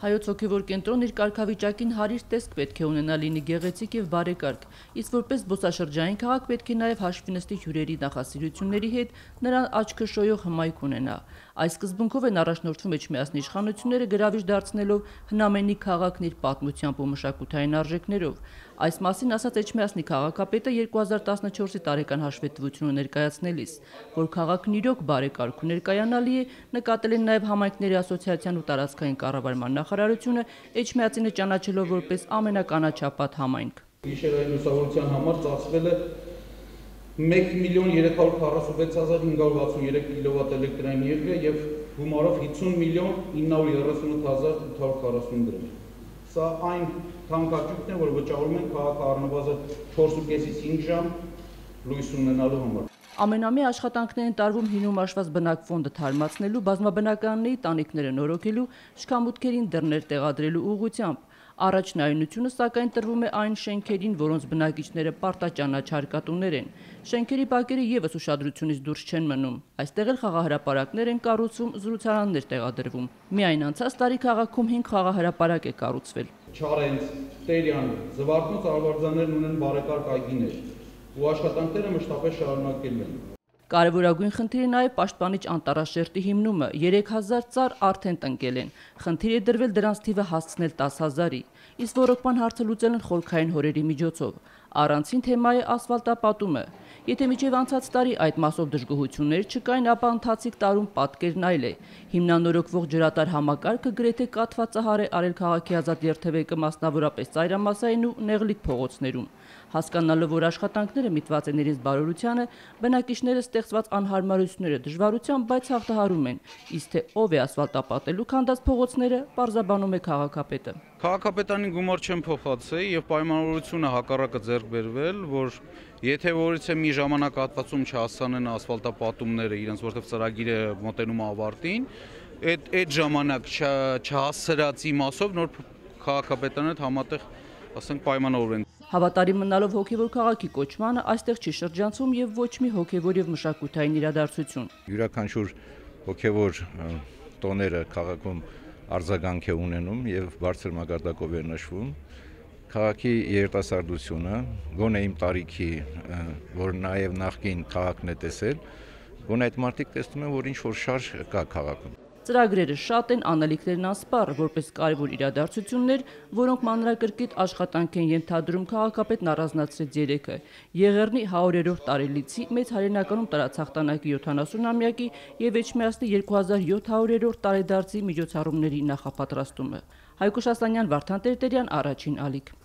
Հայոց հոգևոր կենտրոնն իր կարգավիճակին հարիր տեսք պետք է ունենա, լինի գեղեցիկ եւ բարեկարգ, իսկ որպես զբոսաշրջային քաղաք պետք է նաեւ հաշվի նստի հյուրերի նախասիրությունների հետ նրան աչքը շոյող հմայք ունենա։ Այս սկզբունքով են առաջնորդվում Էջմիածնի իշխանությունները գրավիչ դարձնելով հնամենի քաղաքն իր պատմությամբ ու մշակութային արժեքներով։ Այս մասին ասաց Էջմիածնի քաղաքապետը 2014-ի տարեկան հաշվետվությունը ներկայացնելիս, որ քաղաքն իրոք բարեկարգ ու ներկայանալի է, նկատել են նաև համայնքների ասոցիացիան ու տարածքային կառավարման նախարարությունը, Էջմիածինը ճանաչելով որպես ամենականաչափատ համայնք։ Գիշերային լուսավորության համար ծախսվել է 1.346.563 կՎտ էլեկտրային էներգիա եւ գումարով 50.938.840 դրամ։ Սա այն թանկարժույթն է, որ վճարում են քաղաքը առնվազն 4.5-ից 5 ժամ լույս ունենալու համար։ Ամենամյա աշխատանքներ են տարվում հինում աշված բնակֆոնդը թարմացնելու, բազմաբնակարանների տանիքները նորոգելու, շքամուտքերին դռներ տեղադրելու ուղղությամբ։ Առաջնայինությունը սակայն տրվում է այն շենքերին, որոնց բնակիչները պարտաճանաչ հարկատուներ են։ Շենքերի բակերը եւս ուշադրությունից դուրս չեն մնում։ Այստեղ էլ խաղահրապարակներ են կառուցվում, զրուցարաններ տեղադրվում։ Միայն անցած տարի քաղաքում 5 խաղահրապարակ է կառուցվել։ Չարենց, Տերյան, Զվարթնոց արվարձաններն ունեն բարեկարգ այգիներ, ու աշխատանքները մշտապես շարունակելու են։ Կարևորագույն խնդիրը նաև պաշտպանիչ անտառաշերտի հիմնումը, 3000 ծառ արդեն տնկել են, խնդիր է դրվել դրանց թիվը հասցնել 10,000-ի, իսկ ոռոգման հարցը լուծել են խորքային հորերի միջոցով։ Առանցին թեմա է ասֆալտապատումը։ Եթե մինչև անցած տարի այդ մասով դժգոհություններ չկային, ապա ընթացիկ տարում պատկերն այլ է։ Հիմնանորոգվող ջրատար համակարգը գրեթե կաթվածահար է արել քաղաքի ազատ երթևեկը, մասնավորապես ծայրամասային ու նեղլիկ փողոցներում։ Հասկանալով, որ աշխատանքները միտված են իրենց բարօրությանը, բնակիչները ստեղծված անհարմարությունները դժվարությամբ, բայց հաղթահարում են, իսկ թե ով է ասֆալտապատելու քանդած փողոցները, պարզաբանում է քաղաքապետը։ Քաղաքապետարանի գումար չեն փոխացել եւ պայմանավորությունը հակառակը ձեռք բերվել, որ եթե որից մի ժամանակահատվածում չհասցանեն ասֆալտապատումները իրենց, որտեղ ծրագիրը մոտենում է ավարտին, այդ ժամանակ չհասցրածի մասով նոր քաղաքապետարանը համատեղ, ասենք, պայմանավորվեն։ Հավատարիմ մնալով հոգևոր քաղաքի կոչմանը, այստեղ չի շրջանցում եւ ոչ մի հոգևոր եւ մշակութային իրադարձություն։ Յուրաքանչյուր հոգևոր տոները քաղաքում արձագանք է ունենում եւ բարձր մակարդակով է նշվում։ Քաղաքի երիտասարդությունը, գոնե իմ տարիքի, որ նաեւ նախկին քաղաքն է տեսել, գոնե այդ մարդիկ տեսնում են, որ ինչ որ շարժ կա քաղաքում։ Ծրագրերը շատ են, անելիքներն անսպառ, որպես կարևոր իրադարձություններ, որոնք մանրակրկիտ աշխատանք են ենթադրում, քաղաքապետն առանձնացրեց 3-ը՝ Եղեռնի 100-րդ տարելիցի, Մեծ Հայրենականում տարած հաղթանակի 70-ամյակի եւ Էջմիածնի 2700-րդ տարեդարձի միջոցառումների նախապատրաստումը։ Հայկուշ Ասլանյան, Վարդան Տերտերյան, Առաջին ալիք։